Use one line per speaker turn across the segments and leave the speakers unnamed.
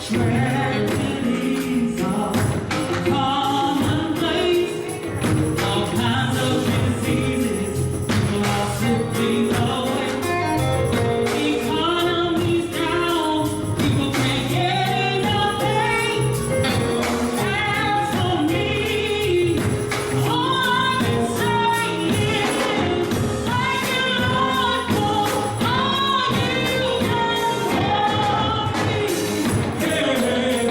Tragedies are commonplace. All kinds of diseases, people are slipping away. Economy's down, people can't get enough pay. As for me, all I can say is thank you, Lord, for all you done for me. Hey, hey,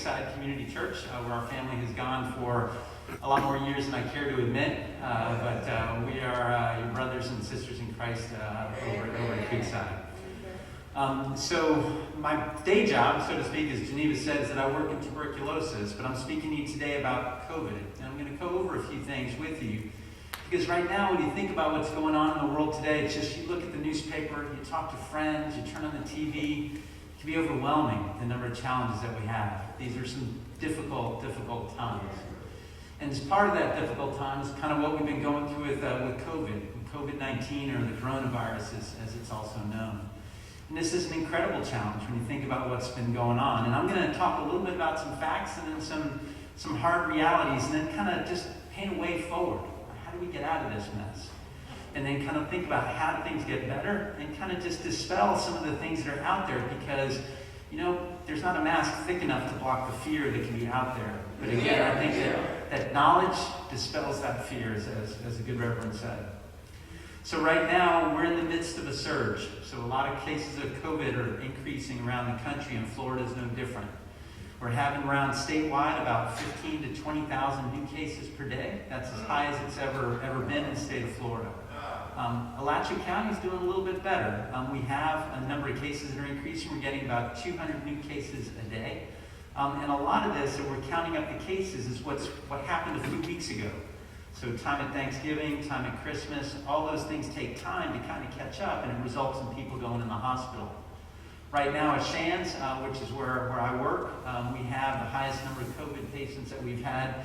Creekside Community Church, where our family has gone for a lot more years than I care to admit. But we are your brothers and sisters in Christ over at Creekside. So my day job, so to speak, as Geneva says, that I work in tuberculosis, but I'm speaking to you today about COVID. And I'm going to go over a few things with you. Because right now, when you think about what's going on in the world today, it's just you look at the newspaper, you talk to friends, you turn on the TV, it can be overwhelming, the number of challenges that we have. These are some difficult times. And as part of that difficult time is kind of what we've been going through with COVID-19, or the coronavirus as it's also known. And this is an incredible challenge when you think about what's been going on. And I'm going to talk a little bit about some facts and then some hard realities, and then kind of just paint a way forward. How do we get out of this mess? And then kind of think about how do things get better, and kind of just dispel some of the things that are out there, because, you know, there's not a mask thick enough to block the fear that can be out there. But again, I think that knowledge dispels that fear, as a good Reverend said. So right now, we're in the midst of a surge. So a lot of cases of COVID are increasing around the country, and Florida is no different. We're having around statewide about 15 to 20,000 new cases per day. That's as high as it's ever been in the state of Florida. Alachua County is doing a little bit better. We have a number of cases that are increasing. We're getting about 200 new cases a day. And a lot of this, if we're counting up the cases, is what happened a few weeks ago. So time at Thanksgiving, time at Christmas, all those things take time to kind of catch up, and it results in people going in the hospital. Right now at Shands, which is where I work, we have the highest number of COVID patients that we've had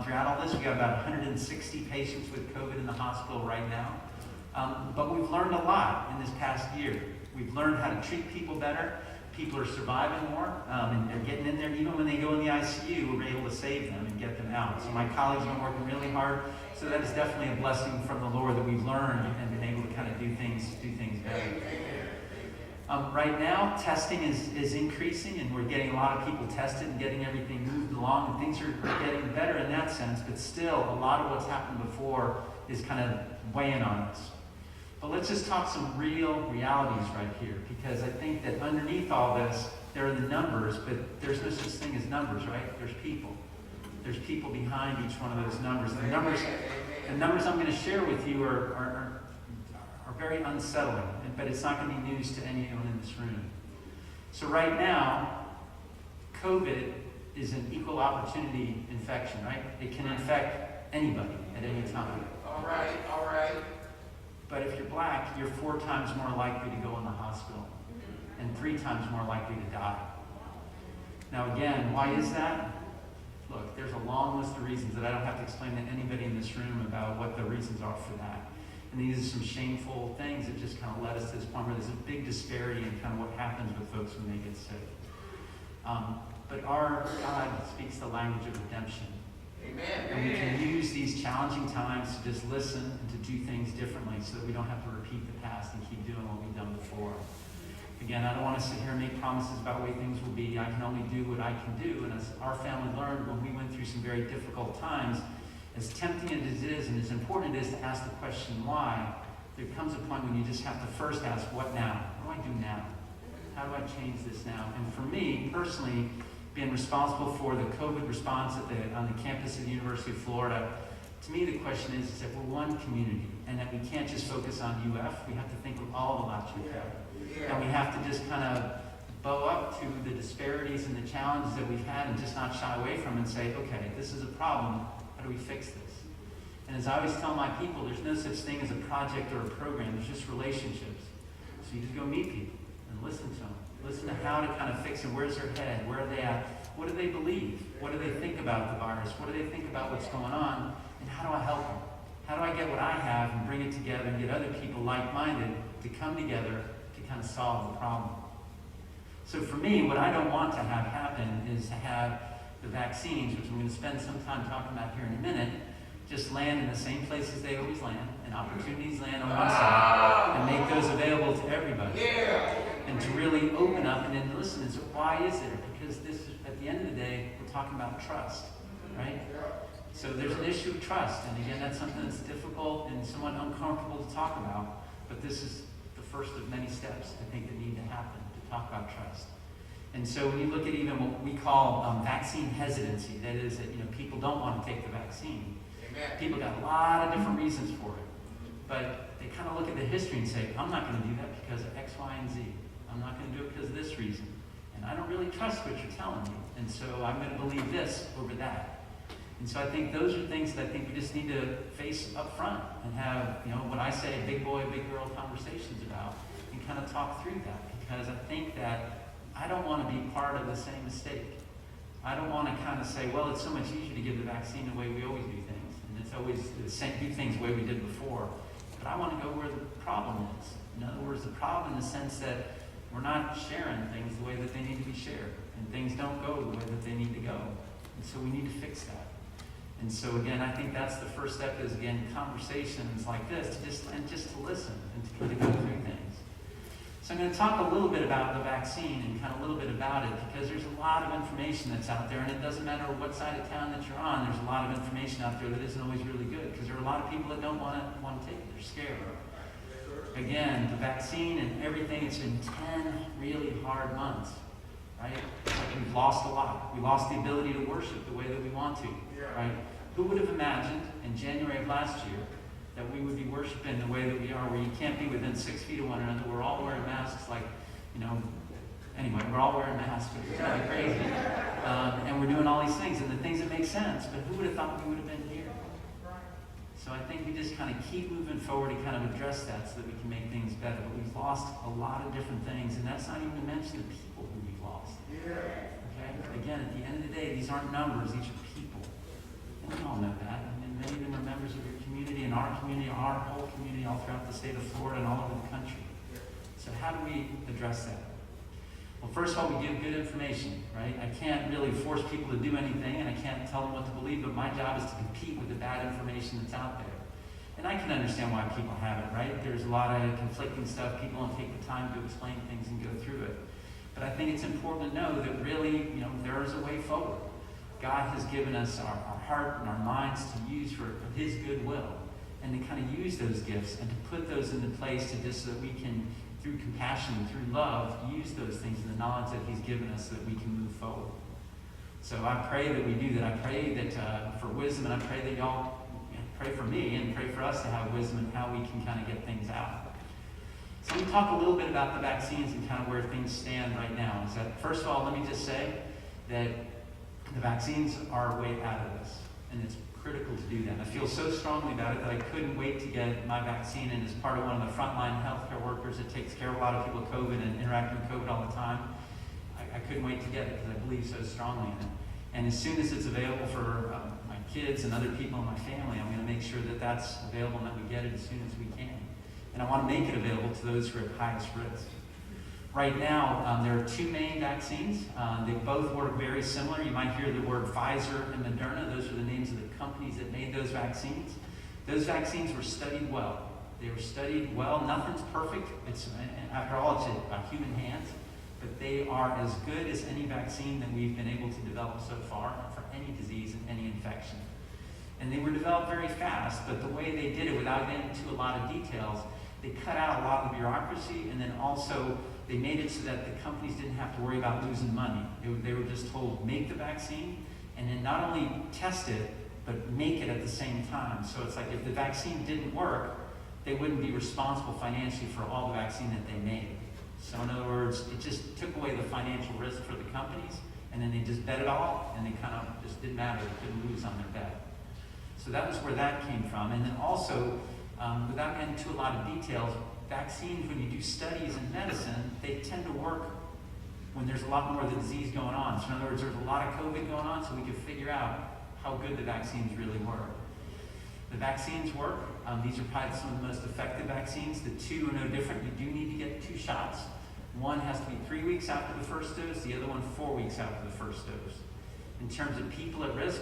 throughout all this. We got about 160 patients with COVID in the hospital right now. But we've learned a lot in this past year. We've learned how to treat people better. People are surviving more, and they're getting in there. Even when they go in the ICU, we're able to save them and get them out. So my colleagues have been working really hard. So that is definitely a blessing from the Lord that we've learned and been able to kind of do things better. Right now, testing is increasing, and we're getting a lot of people tested and getting everything moved along, and things are getting better in that sense, but still, a lot of what's happened before is kind of weighing on us. But let's just talk some real realities right here, because I think that underneath all this, there are the numbers, but there's no such thing as numbers, right? There's people. There's people behind each one of those numbers. The numbers I'm going to share with you are very unsettling, but it's not going to be news to anyone in this room. So right now, COVID is an equal opportunity infection, right? It can infect anybody at any time.
All right.
But if you're black, you're 4 times more likely to go in the hospital and 3 times more likely to die. Now again, why is that? Look, there's a long list of reasons that I don't have to explain to anybody in this room about what the reasons are for that. And these are some shameful things that just kind of led us to this point where there's a big disparity in kind of what happens with folks when they get sick. But our God speaks the language of redemption.
Amen.
And we can use these challenging times to just listen and to do things differently so that we don't have to repeat the past and keep doing what we've done before. Again, I don't want to sit here and make promises about the way things will be. I can only do what I can do. And as our family learned when we went through some very difficult times, as tempting as it is and as important it is to ask the question why, there comes a point when you just have to first ask, what now? What do I do now? How do I change this now? And for me, personally, being responsible for the COVID response on the campus of the University of Florida, to me the question is that we're one community and that we can't just focus on UF. We have to think of all of Alachua County. And we have to just kind of bow up to the disparities and the challenges that we've had and just not shy away from and say, okay, this is a problem. How do we fix this? And as I always tell my people, there's no such thing as a project or a program. There's just relationships. So you just go meet people and listen to them. Listen to how to kind of fix it. Where's their head? Where are they at? What do they believe? What do they think about the virus? What do they think about what's going on? And how do I help them? How do I get what I have and bring it together and get other people like-minded to come together to kind of solve the problem? So for me, what I don't want to have happen is to have the vaccines, which I'm going to spend some time talking about here in a minute, just land in the same places they always land, and opportunities land on one side, and make those available to everybody. And to really open up and then listen and say, why is it? Because this is, at the end of the day, we're talking about trust, right? So there's an issue of trust, and again, that's something that's difficult and somewhat uncomfortable to talk about, but this is the first of many steps, I think, that need to happen to talk about trust. And so when you look at even what we call vaccine hesitancy, that is that people don't want to take the vaccine.
Amen.
People got a lot of different reasons for it. But they kind of look at the history and say, I'm not going to do that because of X, Y, and Z. I'm not going to do it because of this reason. And I don't really trust what you're telling me. And so I'm going to believe this over that. And so I think those are things that I think we just need to face up front and have, what I say, big boy, big girl conversations about and kind of talk through that. Because I think that I don't want to be part of the same mistake. I don't want to kind of say, well, it's so much easier to give the vaccine the way we always do things. And it's always the same, do things the way we did before. But I want to go where the problem is. In other words, the problem in the sense that we're not sharing things the way that they need to be shared. And things don't go the way that they need to go. And so we need to fix that. And so again, I think that's the first step is, again, conversations like this, just to listen and to go through things. So I'm going to talk a little bit about the vaccine and kind of a little bit about it because there's a lot of information that's out there, and it doesn't matter what side of town that you're on, there's a lot of information out there that isn't always really good because there are a lot of people that don't want to take it. They're scared. Again, the vaccine and everything, it's been 10 really hard months, right? Like we've lost a lot. We lost the ability to worship the way that we want to, right? Who would have imagined in January of last year that we would be worshiping the way that we are, where you can't be within 6 feet of one another. We're all wearing masks anyway, we're all wearing masks, but it's kind of crazy. And we're doing all these things, and the things that make sense, but who would have thought we would have been here? So I think we just kind of keep moving forward and kind of address that so that we can make things better. But we've lost a lot of different things, and that's not even to mention the people who we've lost. Okay? Again, at the end of the day, these aren't numbers, these are people. And we all know that. And many of them are members of your community and our whole community all throughout the state of Florida and all over the country. So how do we address that? Well, first of all, we give good information, right? I can't really force people to do anything, and I can't tell them what to believe, but my job is to compete with the bad information that's out there. And I can understand why people have it, right? There's a lot of conflicting stuff. People don't take the time to explain things and go through it. But I think it's important to know that really, there is a way forward. God has given us our heart and our minds to use for His goodwill, and to kind of use those gifts and to put those into place so that we can, through compassion, through love, use those things in the knowledge that He's given us so that we can move forward. So I pray that we do that. I pray that for wisdom, and I pray that y'all pray for me and pray for us to have wisdom and how we can kind of get things out. So let me talk a little bit about the vaccines and kind of where things stand right now. Is that, first of all, let me just say that the vaccines are a way out of this, and it's critical to do that. I feel so strongly about it that I couldn't wait to get my vaccine, and as part of one of the frontline healthcare workers that takes care of a lot of people with COVID and interacting with COVID all the time, I couldn't wait to get it because I believe so strongly in it. And as soon as it's available for my kids and other people in my family, I'm going to make sure that that's available and that we get it as soon as we can. And I want to make it available to those who are at highest risk. Right now, there are two main vaccines. They both work very similar. You might hear the word Pfizer and Moderna. Those are the names of the companies that made those vaccines. Those vaccines were studied well. They were studied well. Nothing's perfect. After all, it's about human hands. But they are as good as any vaccine that we've been able to develop so far for any disease and any infection. And they were developed very fast, but the way they did it, without getting into a lot of details, they cut out a lot of the bureaucracy, and then also they made it so that the companies didn't have to worry about losing money. They were just told, make the vaccine, and then not only test it, but make it at the same time. So it's like if the vaccine didn't work, they wouldn't be responsible financially for all the vaccine that they made. So in other words, it just took away the financial risk for the companies, and then they just bet it all, and they kind of just didn't matter. They couldn't lose on their bet. So that was where that came from. And then also, without getting into a lot of details, vaccines, when you do studies in medicine, they tend to work when there's a lot more of the disease going on. So in other words, there's a lot of COVID going on, so we could figure out how good the vaccines really were. The vaccines work. These are probably some of the most effective vaccines. The two are no different. You do need to get 2 shots. One has to be 3 weeks after the first dose, the other one 4 weeks after the first dose. In terms of people at risk,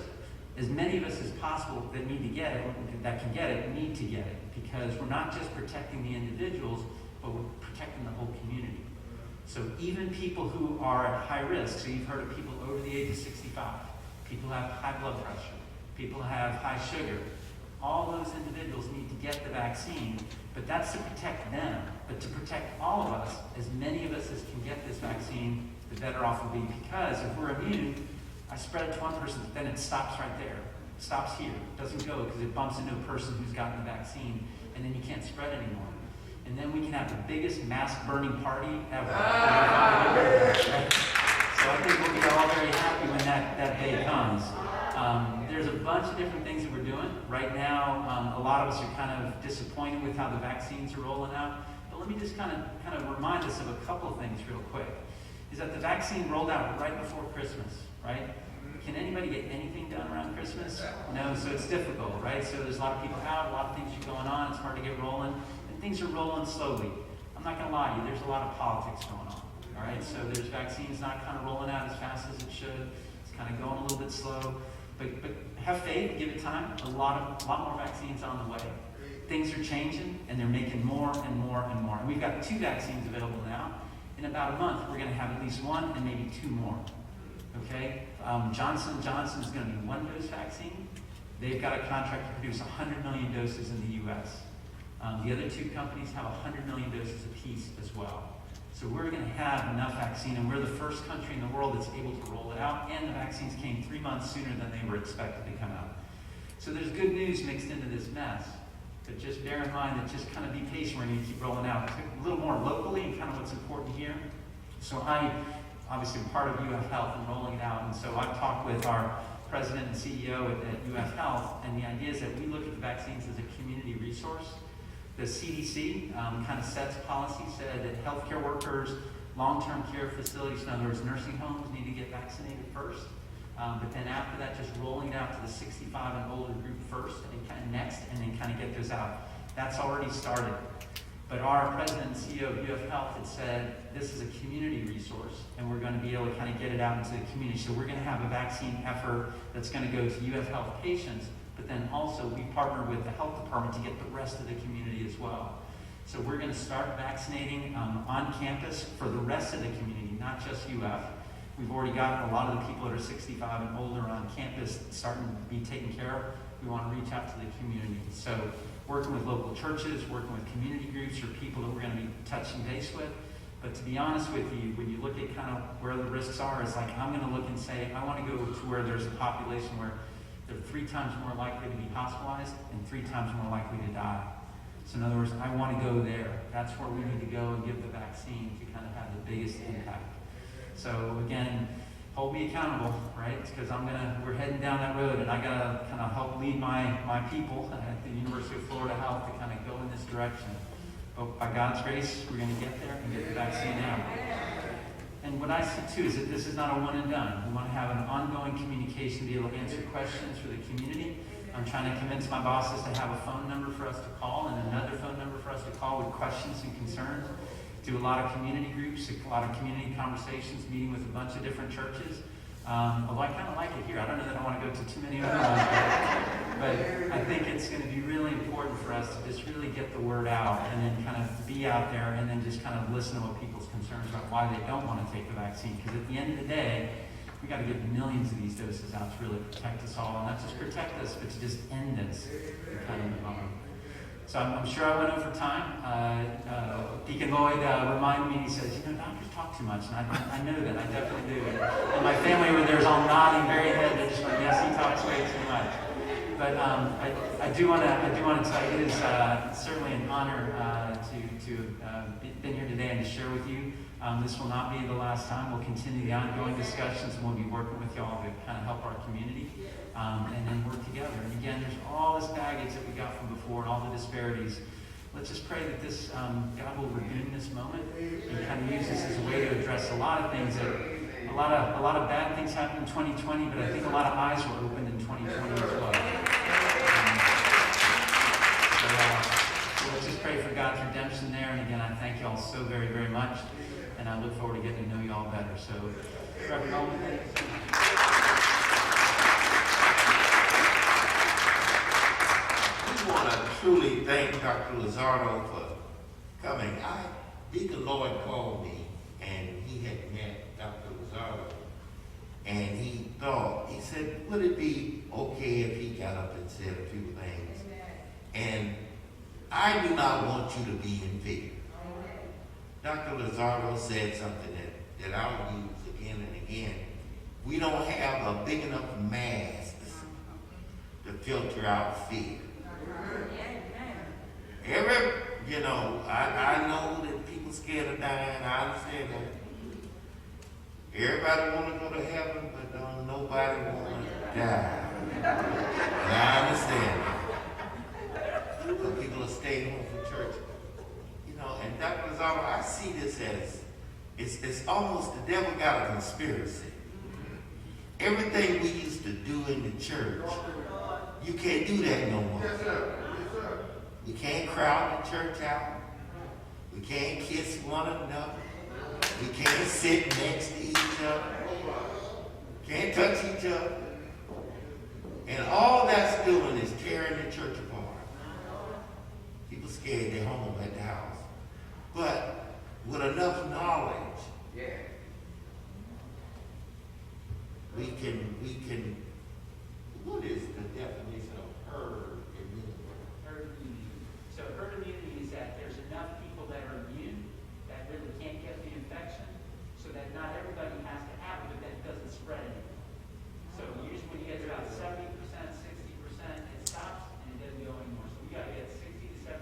as many of us as possible that need to get it, that can get it, need to get it, because we're not just protecting the individuals, but we're protecting the whole community. So even people who are at high risk, so you've heard of people over the age of 65, people who have high blood pressure, people who have high sugar, all those individuals need to get the vaccine, but that's to protect them. But to protect all of us, as many of us as can get this vaccine, the better off we'll be. Because if we're immune, I spread it to one person, then it stops right there. It stops here. It doesn't go because it bumps into a person who's gotten the vaccine, and then you can't spread anymore. And then we can have the biggest mask-burning party ever. So I think we'll be all very happy when that day comes. There's a bunch of different things that we're doing. Right now, a lot of us are kind of disappointed with how the vaccines are rolling out. But let me just kind of remind us of a couple of things real quick. Is that the vaccine rolled out right before Christmas, right? Can anybody get anything done around Christmas? No, so it's difficult, right? So there's a lot of people out, a lot of things are going on, it's hard to get rolling, and things are rolling slowly. I'm not going to lie to you, there's a lot of politics going on, all right? So there's vaccines not kind of rolling out as fast as it should. It's kind of going a little bit slow, but have faith, give it time. A lot more vaccines on the way. Things are changing, and they're making more and more and more. And we've got 2 vaccines available now. In about a month, we're going to have at least 1 and maybe 2 more. Okay? Johnson & Johnson is going to be 1-dose vaccine. They've got a contract to produce 100 million doses in the U.S. The other 2 companies have 100 million doses apiece as well. So we're going to have enough vaccine, and we're the first country in the world that's able to roll it out, and the vaccines came 3 months sooner than they were expected to come out. So there's good news mixed into this mess. But just bear in mind that just kind of be patient. We're going to keep rolling out a little more locally and kind of what's important here. So I obviously am part of UF Health and rolling it out. And so I've talked with our president and CEO at UF Health, and the idea is that we look at the vaccines as a community resource. The CDC kind of sets policy, said that healthcare workers, long-term care facilities, in other words, nursing homes, need to get vaccinated first. But then after that, just rolling it out to the 65 and older group first, and kind of next, and then kind of get those out. That's already started. But our president and CEO of UF Health had said, this is a community resource, and we're going to be able to kind of get it out into the community. So we're going to have a vaccine effort that's going to go to UF Health patients, but then also we partner with the health department to get the rest of the community as well. So we're going to start vaccinating on campus for the rest of the community, not just UF. We've already got a lot of the people that are 65 and older on campus starting to be taken care of. We want to reach out to the community. So working with local churches, working with community groups, or people that we're going to be touching base with. But to be honest with you, when you look at kind of where the risks are, it's like I'm going to look and say, I want to go to where there's a population where they're 3 times more likely to be hospitalized and 3 times more likely to die. So in other words, I want to go there. That's where we need to go and give the vaccine to kind of have the biggest impact. So again, hold me accountable, right? Because we're heading down that road, and I gotta kind of help lead my people at the University of Florida Health to kind of go in this direction. But by God's grace, we're gonna get there and get the vaccine out. And what I see too is that this is not a one and done. We want to have an ongoing communication, be able to answer questions for the community. I'm trying to convince my bosses to have a phone number for us to call and another phone number for us to call with questions and concerns. Do a lot of community groups, a lot of community conversations, meeting with a bunch of different churches. Although I kind of like it here. I don't know that I want to go to too many other ones, but I think it's going to be really important for us to just really get the word out and then kind of be out there and then just kind of listen to what people's concerns about why they don't want to take the vaccine. Because at the end of the day, we got to give millions of these doses out to really protect us all. And not just protect us, but to just end this kind of moment. So I'm sure I went over time. Deacon Lloyd reminded me, he says, doctors talk too much. And I know that, I definitely do. And my family over there is all nodding very head. They're just like, yes, he talks way too much. But I do want to tell you, it is certainly an honor to have been here today and to share with you. This will not be the last time. We'll continue the ongoing discussions, and we'll be working with y'all to kind of help our community and then work together. And again, there's all this baggage that we got from before and all the disparities. Let's just pray that this God will redeem this moment and kind of use this as a way to address a lot of things that a lot of bad things happened in 2020, but I think a lot of eyes were opened in 2020 as well. So let's just pray for God's redemption there. And again, I thank you all so very, very much. And I look forward to getting to know you all better. So, Reverend Gallmon.
We want to truly thank Dr. Lauzardo for coming. Deacon Lloyd called me, and he had met Dr. Lauzardo, and he said, would it be okay if he got up and said a few things? And I do not want you to be in fear. Dr. Lauzardo said something that I'll use again and again. We don't have a big enough mask to filter out fear. I know that people scared of dying. I understand that. Everybody want to go to heaven, but don't nobody want to die. And I understand that. So people are staying home from church. And Dr. Lauzardo, I see this as it's almost the devil got a conspiracy. Everything we used to do in the church, you can't do that no more.
Yes, sir. Yes, sir.
We can't crowd the church out. We can't kiss one another. We can't sit next to each other. Can't touch each other. And all that's doing is tearing the church apart. People scared they're home at the house. But with enough knowledge, we can, what is the definition of herd immunity?
Herd immunity. So herd immunity is that there's enough people that are immune that really can't get the infection, so that not everybody has to have it, but that it doesn't spread anymore. So usually when you get to about 70%, 60%, it stops and it doesn't go anymore. So we got to get 60 to 70%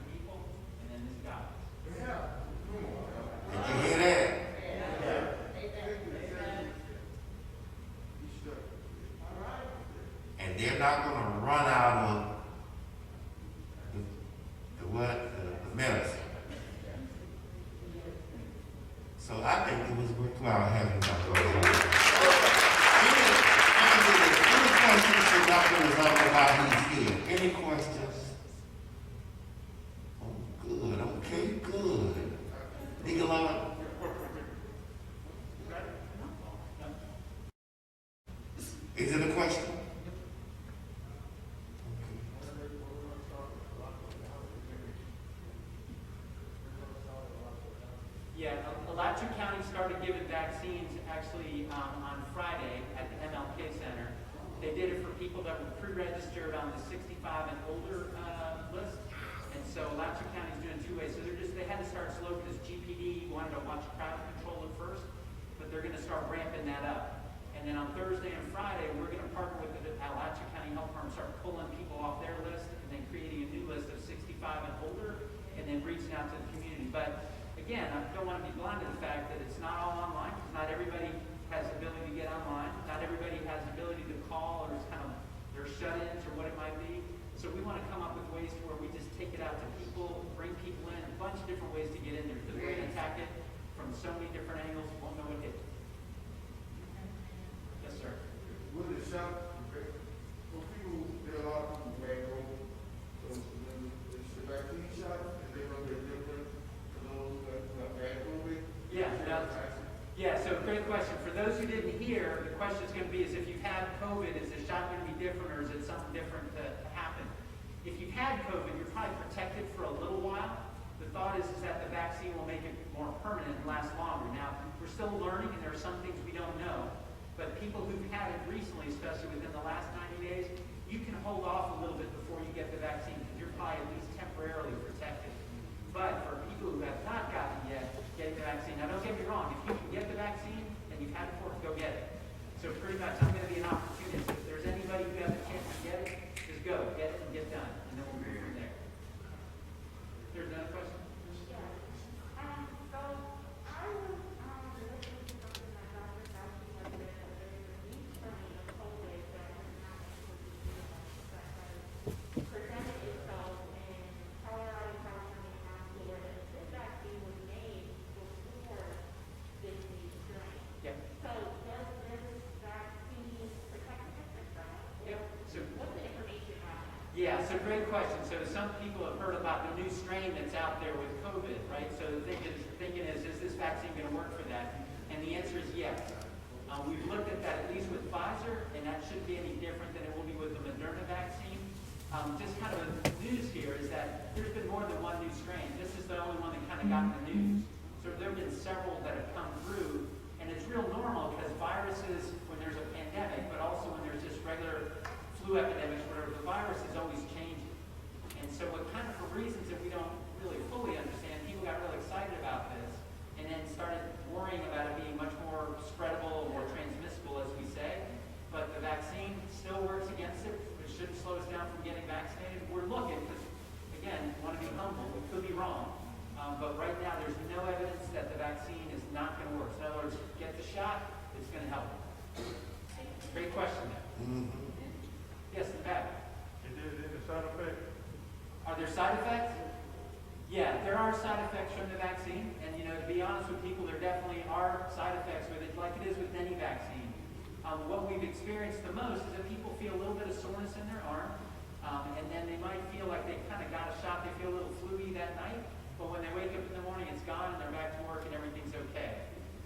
people, and then this guy.
Did you hear that? And they're not going to run out of the medicine. So I think it was worthwhile having Dr. Lauzardo. Any questions for Dr. Lauzardo while he's here? Any questions? Oh, good. Okay, good. Gallmon. Is it a question?
Yeah, Lauzardo County started giving vaccines actually on Friday at the MLK Center. They did it for people that were pre-registered on the 65 and older list. And so Lauzardo County's doing two ways. So they had to start slow because GPD wanted to watch crowd control at first, but they're going to start ramping that up. And then on Thursday and Friday, we're going to partner with the Lauzardo County Health Department, start pulling people off their list, and then creating a new list of 65 and older, and then reaching out to the community. But again, I don't want to be blind to the fact that it's not all online, because not everybody has the ability to get online. Not everybody has the ability to call, or it's kind of their shut-ins or what it might be. So we want to come up with ways to where we just take it out to people, bring people in, a bunch of different ways to get in there, because we're going to attack it from so many different angles, we won't know what hit. Yes, sir.
With the shot, for people, there are a lot of people back home. So when it's the vaccine shot, is they going to be different for those that had COVID?
Yeah, so great question. For those who didn't hear, the question is going to be is if you've had COVID, is the shot going to be different, or is it something different to happen? If you've had COVID, you're probably protected for a little while. The thought is that the vaccine will make it more permanent and last longer. Now, we're still learning, and there are some things we don't know. But people who've had it recently, especially within the last 90 days, you can hold off a little bit before you get the vaccine, because you're probably at least temporarily protected. But for people who have not gotten it yet, getting the vaccine. Now, don't get me wrong. If you can get the vaccine and you've had it before, go get it. So pretty much, I'm going to be an opportunist. If there's anybody who has a chance to get it, just go, get it, and get done. And then we'll move from there. There's another question? Yeah, so great question. So some people have heard about the new strain that's out there with COVID, right? So the thinking is this vaccine going to work for that? And the answer is yes. We've looked at that at least with Pfizer, and that shouldn't be any different than it will be with the Moderna vaccine. Just kind of the news here is that there's been more than one new strain. This is the only one that kind of got in the news. So there have been several that have come through, and it's real normal because viruses, when there's a pandemic, but also when there's just regular flu epidemics, whatever, the virus is always changing. And so what kind of, for reasons that we don't really fully understand, people got really excited about this. And then started worrying about it being much more spreadable, more transmissible, as we say. But the vaccine still works against it. It shouldn't slow us down from getting vaccinated. We're looking, because, again, we want to be humble. We could be wrong. But right now, there's no evidence that the vaccine is not going to work. So in other words, get the shot, it's going to help. Great question there. Yes, in the back.
Is there any side effect?
Are there side effects? Yeah, there are side effects from the vaccine. And, you know, to be honest with people, there definitely are side effects with it, like it is with any vaccine. What we've experienced the most is that people feel a little bit of soreness in their arm, and then they might feel like they kind of got a shot. They feel a little fluey that night, but when they wake up in the morning, it's gone, and they're back to work, and everything's okay.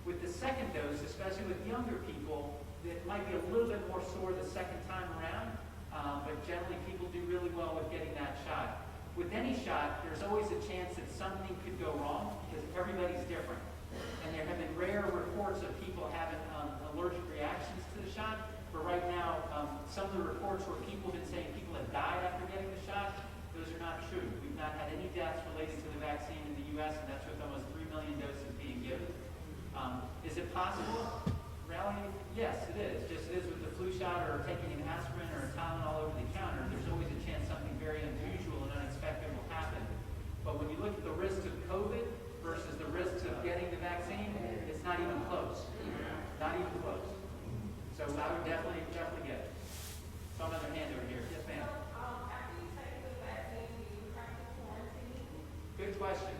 With the second dose, especially with younger people, it might be a little bit more sore the second time around, but generally people do really well with getting that shot. With any shot, there's always a chance that something could go wrong because everybody's different. And there have been rare reports of people having allergic reactions to the shot. But right now, some of the reports where people have been saying people have died after getting the shot, those are not true. We've not had any deaths related to the vaccine in the U.S., and that's with almost 3 million doses being given. Is it possible? Reality? Yes, it is. Just it is with the flu shot or taking an aspirin or a Tylenol over the counter. There's always a chance something very unusual and unexpected will happen. But when you look at the risks of COVID versus the risks of getting the vaccine, it's not even close. Not even close. So I would definitely get it. So another hand over here. Yes, ma'am.
After you take the vaccine, do you practice quarantine?
Good question.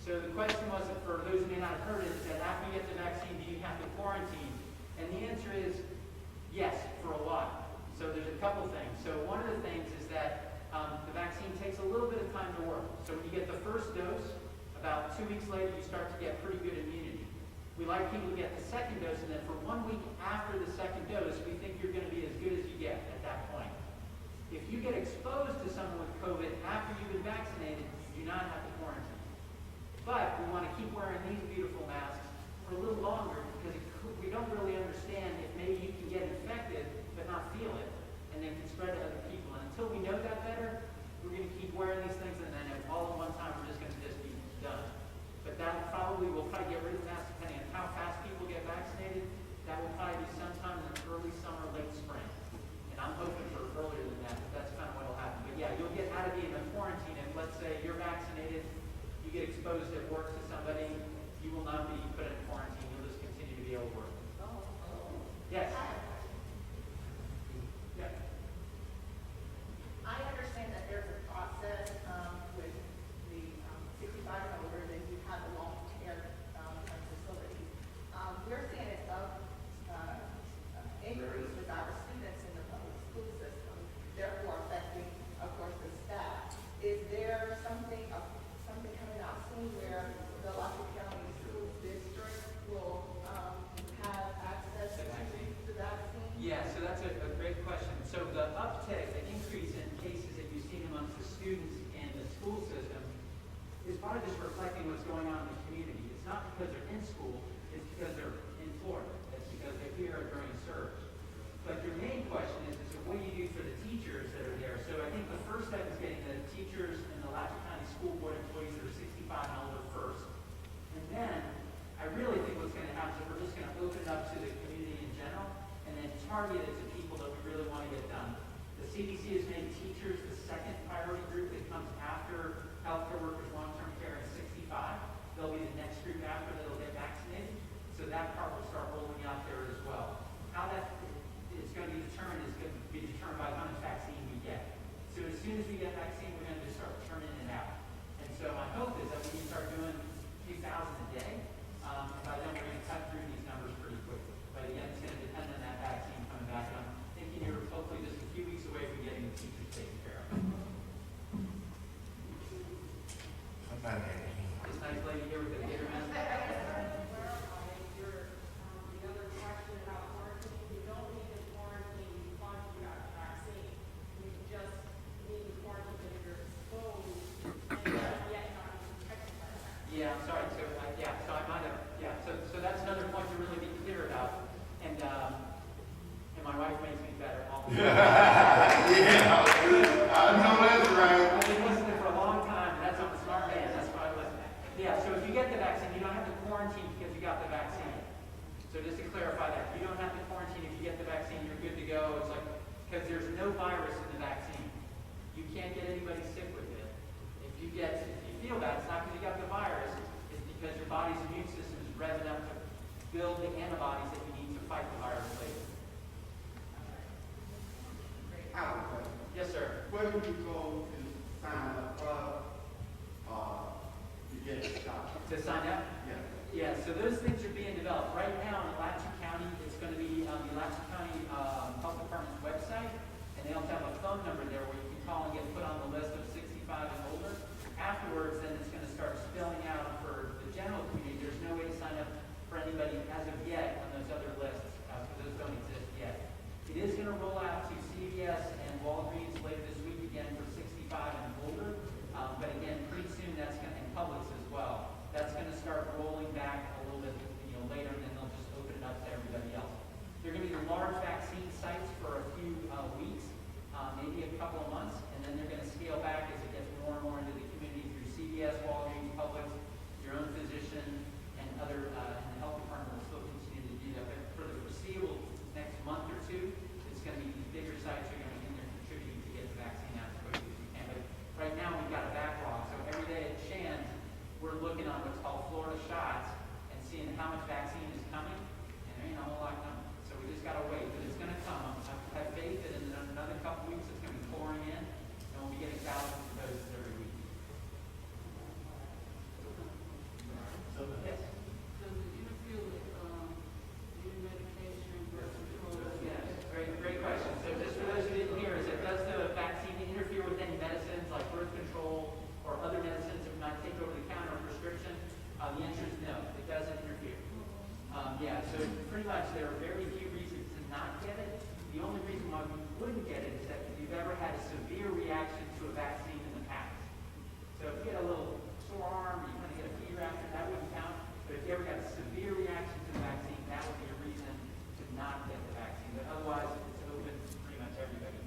So the question was, for those who may not have heard it, is that after you get the vaccine, do you have to quarantine? And the answer is yes, for a while. So there's a couple things. So one of the things is that the vaccine takes a little bit of time to work. So when you get the first dose, about 2 weeks later, you start to get pretty good immunity. We like people to get the second dose, and then for 1 week after the second dose, we think you're going to be as good as you get at that point. If you get exposed to someone with COVID after you've been vaccinated, you do not have to quarantine. But we want to keep wearing these beautiful masks for a little longer because we don't really understand if maybe you can get infected but not feel it and then can spread to other people. And until we know that better, we're going to keep wearing these things, and then all at one time we're just going to be done. But that we'll probably get rid of masks depending on how fast people get vaccinated. That will probably be sometime in the early summer, late spring. And I'm You can't get anybody sick with it. If you feel bad, it's not because you got the virus, it's because your body's immune system is revving up to build the antibodies that you need to fight the virus later.
I have a question.
Yes, sir.
Where do you go to sign up, to get a shot?
To sign up?
Yeah.
Yeah, so those things are being developed. Right now in Alachua County, it's going to be on the Alachua County Health Department's website, and they'll have a phone number there where you can call and get put on the list of 65 and older. Afterwards, then it's going to start spilling out for the general community. There's no way to sign up for anybody as of yet on those other lists, because those don't exist yet. It is going to roll out to CVS and Walgreens later this week again for 65 and older, but again, pretty soon that's going to, and Publix as well. That's going to start rolling back a little bit, later, and then they'll just open it up to everybody else. They're going to be large vaccine sites for a few weeks, maybe a couple of months, and then they're going to scale back as it gets more and more into the community through CVS, Walgreens, Publix, your own physician, and other, and the health department will still continue to do that. But for the foreseeable next month or two, it's going to be these bigger sites are going to be in there contributing to get the vaccine out as quickly as you can. But right now, we've got a backlog, so every day at Shands, we're looking on what's called Florida shots and seeing how much vaccine is coming, and there ain't a whole lot coming. So we just got to wait, but it's going to come. I have faith that in another couple weeks it's going to be pouring in, and we'll be getting thousands of doses every week. Yes?
So the interview with, your medication, birth control?
Yeah, great question. So just for those who didn't hear, is it does the vaccine interfere with any medicines like birth control or other medicines if not take over the counter prescription? The answer is no, it doesn't interfere. Yeah, so pretty much there are very few reasons to not get it. The only reason why we wouldn't get it is that if you've ever had a severe reaction to a vaccine in the past. So if you get a little sore arm or you kind of get a fever after, that wouldn't count. But if you ever got a severe reaction to the vaccine, that would be a reason to not get the vaccine. But otherwise, it's open to pretty much everybody.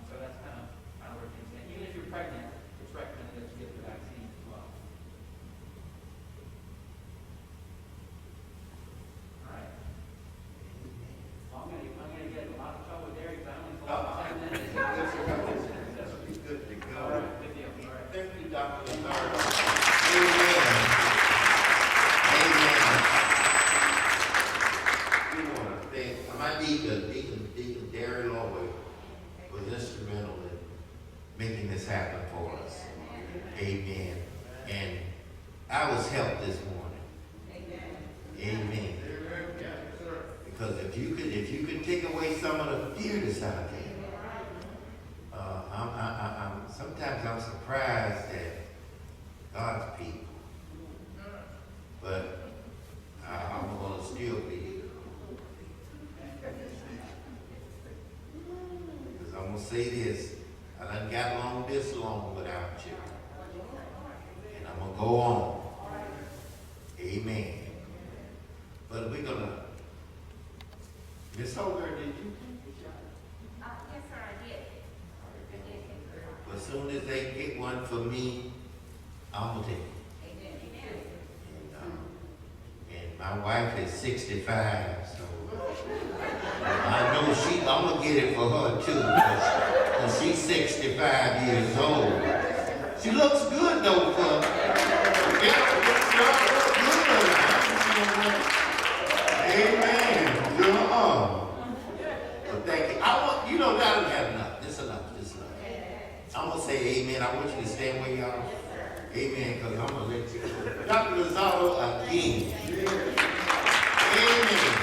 So that's kind of where things stand. Even if you're pregnant, it's recommended that you get the vaccine as well. All right. Well, I'm gonna get in a lot of trouble with Derek, but I only told him 10 minutes.
That's good to go.
All right, good deal. All right.
Thank you, Dr. Lauzardo. Amen. Amen. We want to thank, my Deacon Derry Lloyd was instrumental in making this happen for us. Amen. And I was helped this morning. Amen. Because if you could take away some of the fear that's out there, sometimes I'm surprised at God's people, but I'm going to still be. Because I'm going to say this, I done got along this long without you, and I'm going to go on. Amen. But we're going to, Miss Holger, did you?
Yes, sir, I did.
As soon as they get one for me, I'm going to take it. And my wife is 65, so I know I'm going to get it for her too, because she's 65 years old. She looks good though for, amen. So thank you. I don't have enough. This enough. I'm going to say amen. I want you to stand where you are. Amen, because I'm going to let you go. Dr. Lauzardo again. Amen.